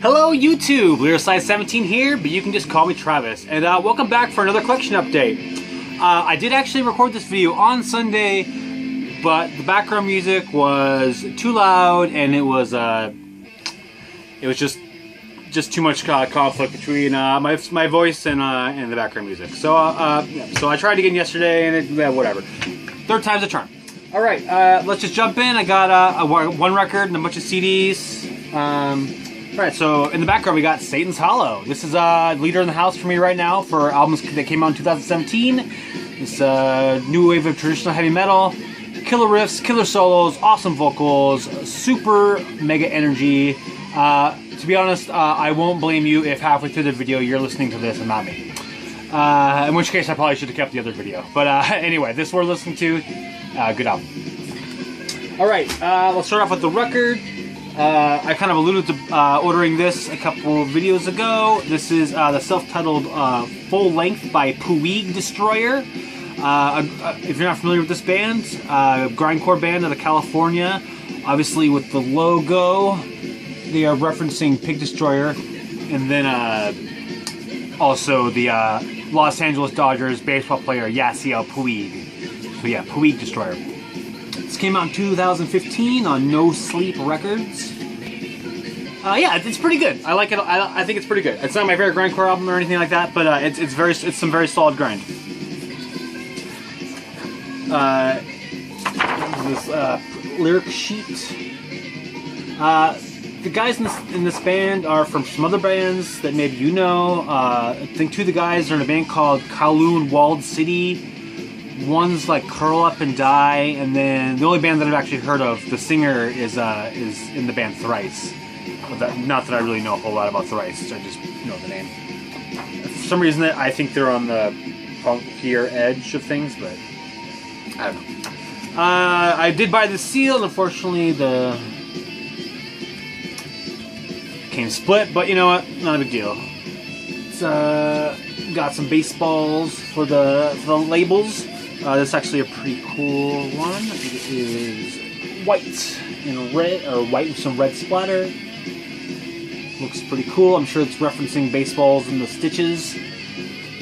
Hello YouTube, Lyricide17 here, but you can just call me Travis, and welcome back for another collection update. I did actually record this video on Sunday, but the background music was too loud, and it was just too much conflict between my voice and the background music. So yeah, so I tried again yesterday, and whatever. Third time's a charm. All right, let's just jump in. I got one record and a bunch of CDs. Right, so in the background we got Satan's Hallow. This is leader in the house for me right now for albums that came out in 2017. This new wave of traditional heavy metal. Killer riffs, killer solos, awesome vocals, super mega energy. To be honest, I won't blame you if halfway through the video you're listening to this and not me. In which case I probably should have kept the other video. But anyway, this we're listening to. Good album. Alright, let's start off with the record. I kind of alluded to ordering this a couple videos ago. This is the self-titled Full Length by Puig Destroyer. If you're not familiar with this band, grindcore band out of California. Obviously with the logo, they are referencing Pig Destroyer. And then also the Los Angeles Dodgers baseball player Yasiel Puig. So yeah, Puig Destroyer. This came out in 2015 on No Sleep Records. Yeah, it's pretty good. I like it. I think it's pretty good. It's not my favorite grindcore album or anything like that, but it's some very solid grind. This lyric sheet. The guys in this band are from some other bands that maybe you know. I think two of the guys are in a band called Kowloon Walled City. One's like Curl Up and Die, and then the only band that I've actually heard of, the singer is in the band Thrice. Not that I really know a whole lot about Thrice, I just know the name. For some reason, I think they're on the punkier edge of things, but I don't know. I did buy the seal, and unfortunately the came split, but you know what? Not a big deal. It's got some baseballs for the labels. This is actually a pretty cool one. I think it is white and red, or white with some red splatter. Looks pretty cool. I'm sure it's referencing baseballs and the stitches.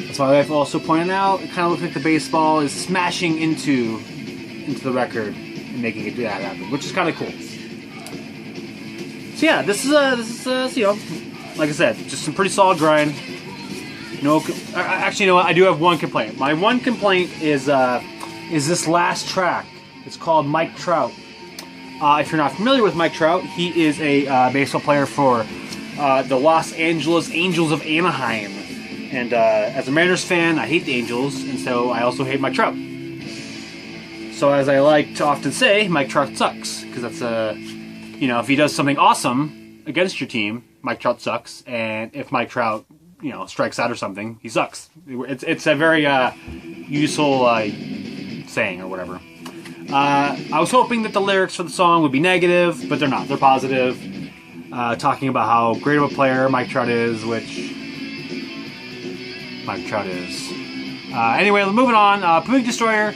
That's my wife also pointed out. It kind of looks like the baseball is smashing into the record and making it do that happen, which is kind of cool. So yeah, this is you know, like I said, just some pretty solid grind. No, actually, you know what? I do have one complaint. My one complaint is this last track. It's called Mike Trout. If you're not familiar with Mike Trout, he is a baseball player for the Los Angeles Angels of Anaheim. And as a Mariners fan, I hate the Angels, and so I also hate Mike Trout. So as I like to often say, Mike Trout sucks, because that's you know, if he does something awesome against your team, Mike Trout sucks, and if Mike Trout, you know, strikes out or something, he sucks. It's a very useful saying or whatever. I was hoping that the lyrics for the song would be negative, but they're not. They're positive. Talking about how great of a player Mike Trout is, which Mike Trout is. Anyway, moving on. Puig Destroyer,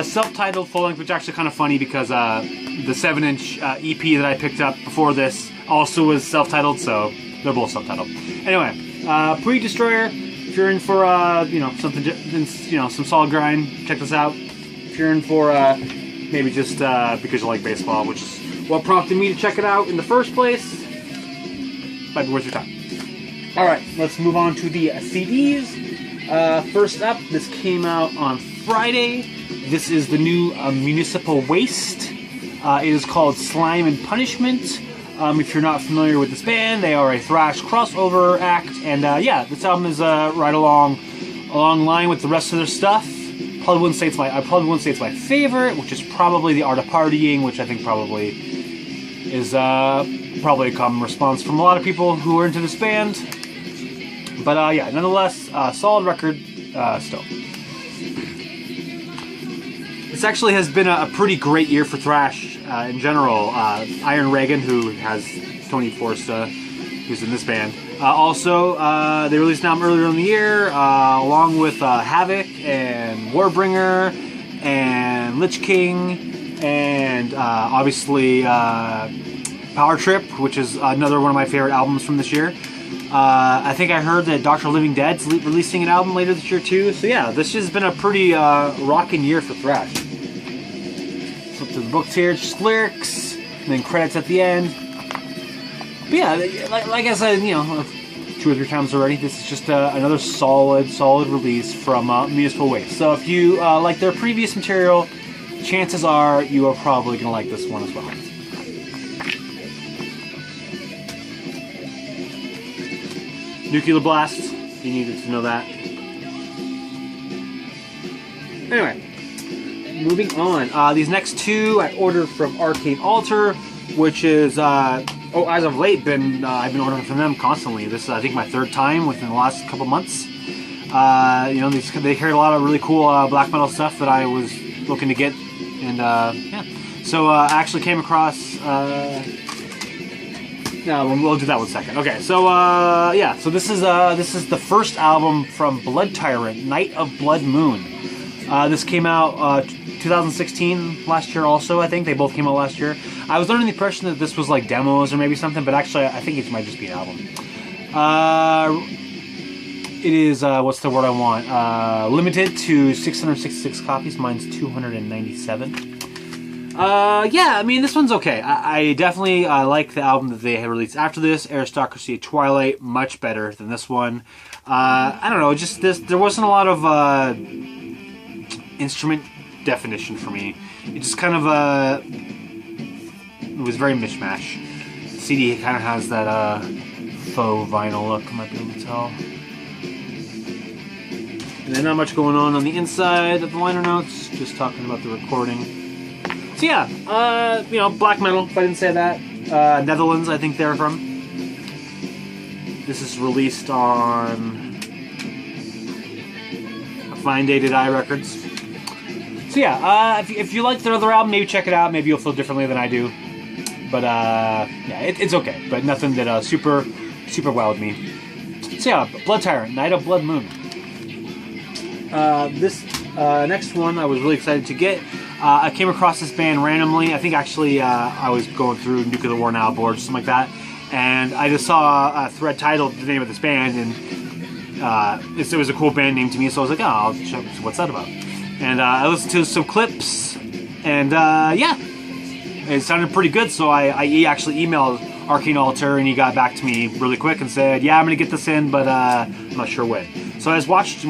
self-titled full length, which is actually kind of funny because the 7-inch EP that I picked up before this also was self-titled, so they're both self-titled. Anyway, Puig Destroyer. If you're in for you know, something, you know, some solid grind, check this out. If you're in for maybe just because you like baseball, which is what prompted me to check it out in the first place, might be worth your time. All right, let's move on to the CDs. First up, this came out on Friday. This is the new Municipal Waste. It is called Slime and Punishment. If you're not familiar with this band, they are a thrash crossover act, and yeah, this album is right along line with the rest of their stuff. I probably wouldn't say it's my favorite, which is probably The Art of Partying, which I think probably is probably a common response from a lot of people who are into this band. But yeah, nonetheless, solid record still. This actually has been a pretty great year for thrash in general. Iron Reagan, who has Tony Forsta, who's in this band. Also, they released an album earlier in the year, along with Havoc and Warbringer and Lich King, and obviously Power Trip, which is another one of my favorite albums from this year. I think I heard that Dr. Living Dead's releasing an album later this year too. So yeah, this has been a pretty rocking year for thrash. Flip through the books here, just lyrics, and then credits at the end. But yeah, like I said, you know, 2 or 3 times already, this is just another solid release from Municipal Waste. So if you like their previous material, chances are you are probably going to like this one as well. Nuclear Blast, you needed to know that. Anyway, moving on. These next 2 I ordered from Arcane Altar, which is, as of late, I've been ordering from them constantly. This is, I think, my 3rd time within the last couple months. You know, they carry a lot of really cool black metal stuff that I was looking to get, and yeah. So I actually came across. No, we'll do that one second. Okay, so yeah, so this is the first album from Blood Tyrant, Night of Blood Moon. This came out 2016, last year also, I think. They both came out last year. I was under the impression that this was like demos or maybe something, but actually I think it might just be an album. It is, what's the word I want? Limited to 666 copies. Mine's 297. Yeah, I mean, this one's okay. I definitely like the album that they had released after this, Aristocracy Twilight, much better than this one. I don't know, just there wasn't a lot of instrument definition for me. It just kind of, it was very mishmash. The CD kind of has that faux vinyl look, I might be able to tell. And then not much going on the inside of the liner notes, just talking about the recording. So yeah, you know, black metal, if I didn't say that. Netherlands, I think they're from. This is released on Fine Dated Eye Records. So yeah, if you like their other album, maybe check it out. Maybe you'll feel differently than I do. But yeah, it's okay. But nothing that super wowed me. So yeah, Blood Tyrant, Night of Blood Moon. This next one I was really excited to get. I came across this band randomly. I think actually I was going through Nuclear War Now board, something like that, and I just saw a thread titled the name of this band, and it was a cool band name to me, so I was like, oh, I'll check what's that about. And I listened to some clips, and yeah, it sounded pretty good, so I actually emailed Arcane Altar, and he got back to me really quick and said, yeah, I'm going to get this in, but I'm not sure when. So I just watched,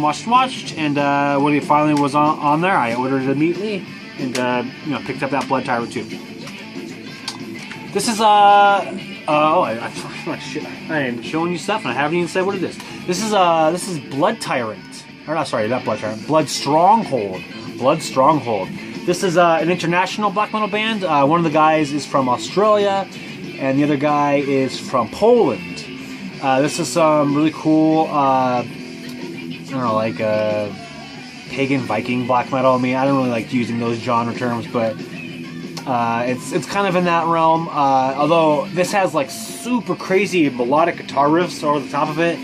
and when it finally was on there, I ordered it immediately. And you know, picked up that Blood Tyrant too. This is I am showing you stuff and I haven't even said what it is. This is Blood Tyrant. Or not, sorry, not Blood Tyrant. Blood Stronghold. Blood Stronghold. This is an international black metal band. One of the guys is from Australia, and the other guy is from Poland. This is some really cool. I don't know, like pagan Viking black metal. I mean, I don't really like using those genre terms, but it's kind of in that realm. Although this has like super crazy melodic guitar riffs over the top of it.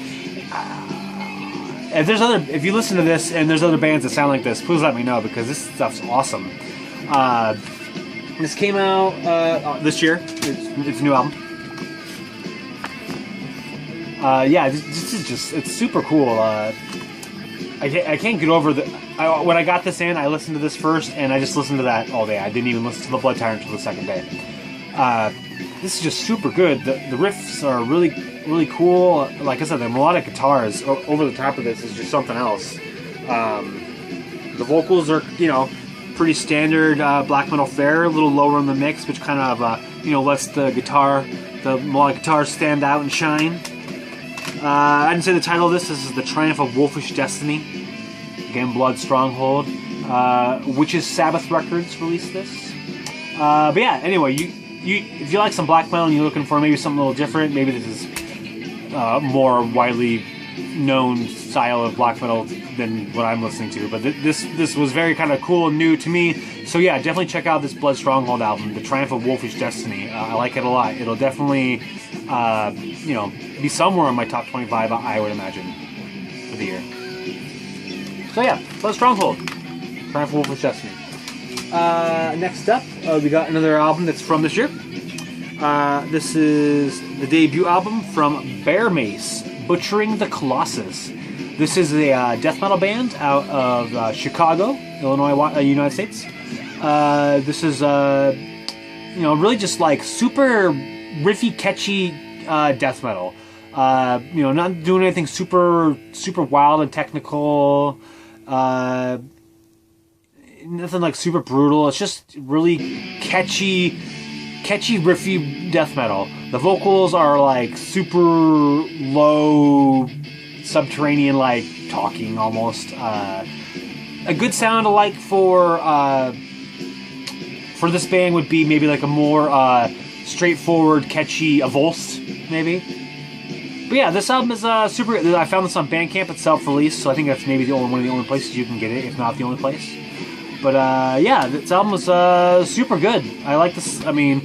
If you listen to this and there's other bands that sound like this, please let me know, because this stuff's awesome. This came out this year. It's a new album. Yeah, this is just, it's super cool. I can't get over when I got this in, I listened to this first, and I just listened to that all day. I didn't even listen to the Blood Tyrant until the second day. This is just super good. The riffs are really cool. Like I said, the melodic guitars over the top of this is just something else. The vocals are, you know, pretty standard black metal fare, a little lower in the mix, which kind of, you know, lets the melodic guitar stand out and shine. I didn't say the title of this. This is The Triumph of Wolfish Destiny. Again, Blood Stronghold. Witches Sabbath Records released this. But yeah, anyway, if you like some black metal and you're looking for maybe something a little different, maybe this is more widely known style of black metal than what I'm listening to. But this was very kind of cool and new to me. So yeah, definitely check out this Blood Stronghold album, The Triumph of Wolfish Destiny. I like it a lot. It'll definitely, you know, be somewhere in my top 25, I would imagine, for the year. So yeah, Blood Stronghold, Triumph of Wolfish Destiny. Next up, we got another album that's from this year. This is the debut album from Mace, Butchering the Colossus. This is a death metal band out of Chicago, Illinois, United States. This is, really just like super riffy, catchy death metal. Not doing anything super wild and technical. Nothing like super brutal. It's just really catchy, riffy death metal. The vocals are like super low, subterranean, like talking almost. A good sound alike for this band would be maybe like a more straightforward, catchy Avulsed, maybe. But yeah, this album is super good. I found this on Bandcamp. It's self-released, so I think that's maybe one of the only places you can get it, if not the only place. But yeah, this album was super good. I like this. I mean,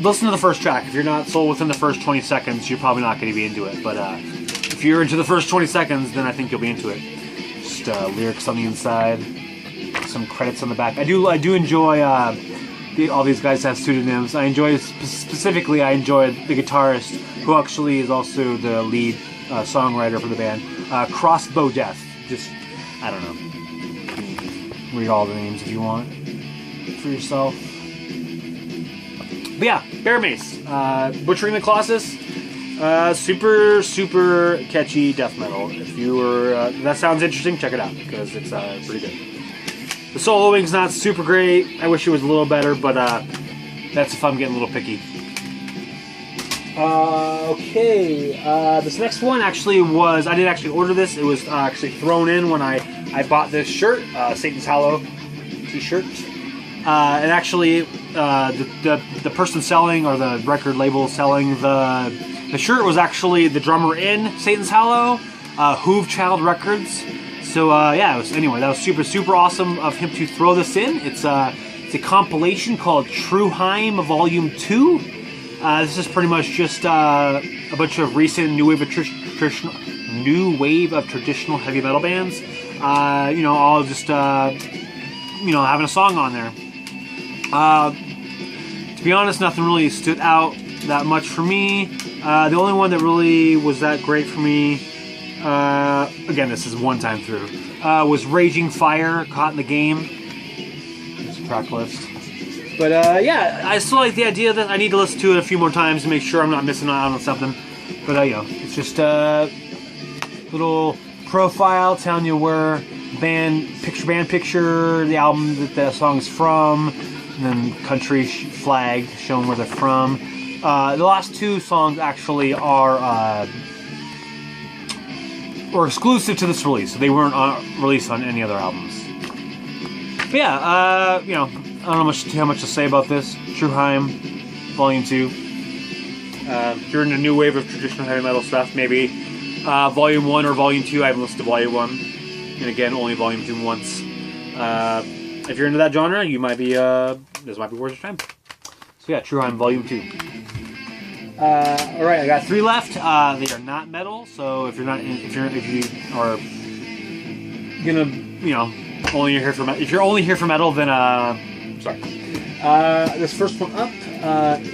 listen to the first track. If you're not sold within the first 20 seconds, you're probably not going to be into it. But if you're into the first 20 seconds, then I think you'll be into it. Just lyrics on the inside, some credits on the back. I do enjoy all these guys have pseudonyms. I enjoy specifically. I enjoy the guitarist, who actually is also the lead songwriter for the band. Crossbow Death. Just I don't know. Read all the names if you want for yourself. But yeah, Mace, Butchering the Colossus, super catchy death metal. If you were that sounds interesting, check it out because it's pretty good. The soloing's not super great. I wish it was a little better, but that's if I'm getting a little picky. Okay, this next one actually was, I didn't actually order this. It was actually thrown in when I bought this shirt, Satan's Hallow t-shirt. And actually, the person selling, or the record label selling the shirt was actually the drummer in Satan's Hallow, Hoovchild Records. So yeah, anyway, that was super awesome of him to throw this in. It's a compilation called Trueheim Volume 2. This is pretty much just a bunch of recent new wave of traditional heavy metal bands. All just having a song on there. To be honest, nothing really stood out that much for me. The only one that really was that great for me, again, this is one time through, was Raging Fire, Caught in the Game. It's a track list. But yeah, I still like the idea that I need to listen to it a few more times to make sure I'm not missing out on something. But it's just a little profile telling you where band picture, the album that the song's from, and then country flag showing where they're from. The last two songs actually are exclusive to this release, so they weren't released on any other albums. But yeah, I don't know how much to say about this. Trueheim, Volume 2. If you're in a new wave of traditional heavy metal stuff, maybe Volume 1 or Volume 2. I haven't listened to Volume 1. And again, only Volume 2 once. If you're into that genre, you might be, this might be worth your time. So yeah, Trueheim, Volume 2. Alright, I got 3 left. They are not metal, so if you are gonna, only here for metal, if you're only here for metal, then sorry. This first one up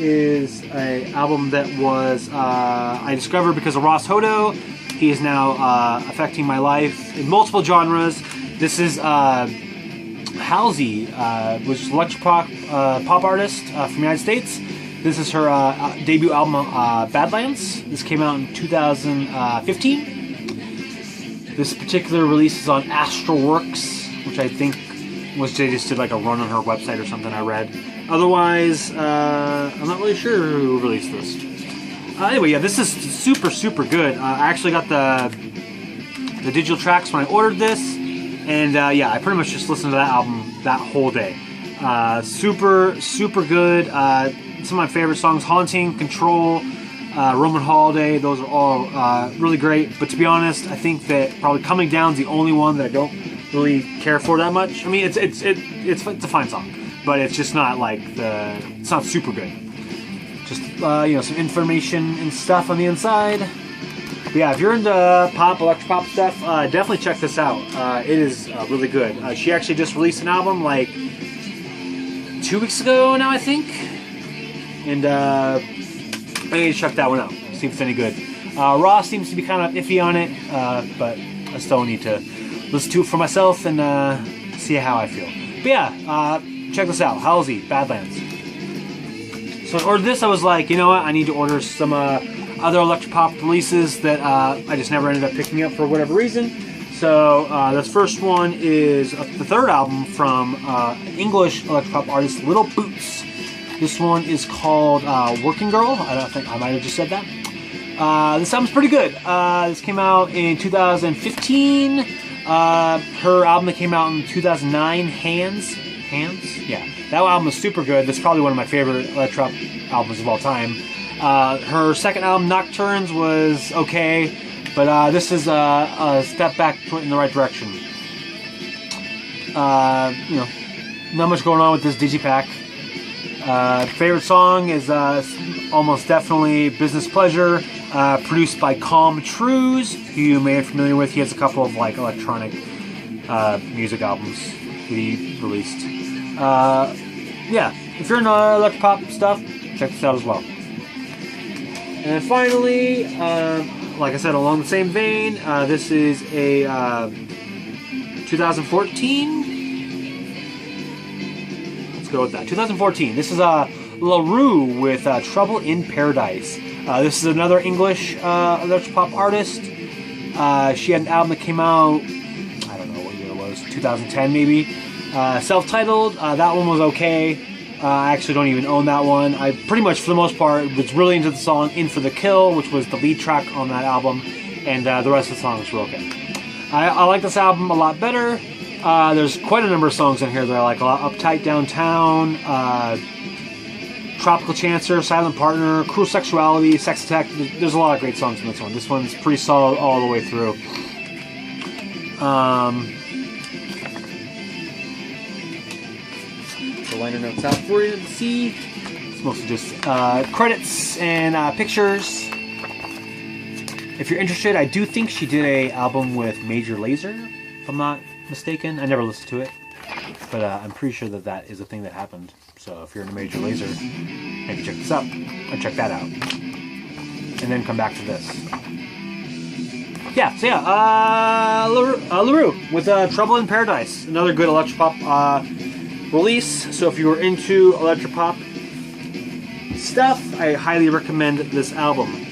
is an album that was I discovered because of Ross Hodo. He is now affecting my life in multiple genres. This is Halsey, which is an electropop pop artist from the United States. This is her debut album, Badlands. This came out in 2015. This particular release is on Astral Works, which I think they just did like a run on her website or something I read. Otherwise, I'm not really sure who released this. Anyway, yeah, this is super good. I actually got the digital tracks when I ordered this, and yeah, I pretty much just listened to that album that whole day. Super good. Some of my favorite songs: Haunting, Control, Roman Holiday. Those are all really great. But to be honest, I think that probably Coming Down is the only one that I don't really care for that much. I mean, it's a fine song, but it's just not like it's not super good. Just some information and stuff on the inside. But yeah, if you're into electropop stuff, definitely check this out. It is really good. She actually just released an album like 2 weeks ago now, I think. And I need to check that one out. See if it's any good. Roux seems to be kind of iffy on it, but I still need to listen to it for myself and see how I feel. But yeah, check this out. Halsey, Badlands. So I ordered this. I was like, you know what? I need to order some other electropop releases that I just never ended up picking up for whatever reason. So this first one is the third album from English electropop artist Little Boots. This one is called Working Girl. I don't think I might have just said that. This album's pretty good. This came out in 2015. Her album that came out in 2009, Hands? Yeah. That album was super good. That's probably one of my favorite electropop albums of all time. Her second album, Nocturnes, was okay, but this is a step back in the right direction. You know, not much going on with this digipack. Favorite song is almost definitely Business Pleasure, produced by Calm Trues, who you may be familiar with. He has a couple of like electronic music albums that he released. Yeah, if you're into electropop stuff, check this out as well. And then finally, like I said, along the same vein, this is a 2014. Let's go with that. 2014. This is Roux with Trouble in Paradise. This is another English electropop artist. She had an album that came out, I don't know what year it was, 2010 maybe. Self-titled. That one was okay. I actually don't even own that one. I pretty much, for the most part, was really into the song In For The Kill, which was the lead track on that album, and the rest of the songs were okay. I like this album a lot better. There's quite a number of songs in here that I like a lot. Uptight Downtown, Tropical Chancer, Silent Partner, Cruel Sexuality, Sex Attack. There's a lot of great songs in this one. This one's pretty solid all the way through. The liner notes out for you to see. It's mostly just credits and pictures. If you're interested, I do think she did a album with Major Lazer, if I'm not mistaken. I never listened to it, but I'm pretty sure that that is a thing that happened. So if you're into Major Lazer, maybe check this out, or check that out, and then come back to this. Yeah, so yeah, Roux with Trouble in Paradise, another good electropop release. So if you were into electropop stuff, I highly recommend this album.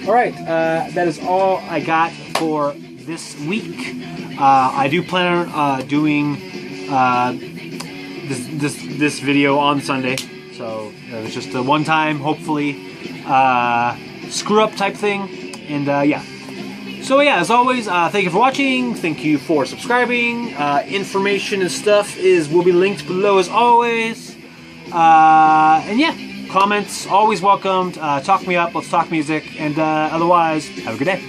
Alright, that is all I got for this week. I do plan on doing this video on Sunday, so it's just a one-time, hopefully, screw-up type thing, and yeah. So yeah, as always, thank you for watching, thank you for subscribing. Information and stuff will be linked below as always. And yeah, comments always welcomed. Talk me up, let's talk music, and otherwise, have a good day.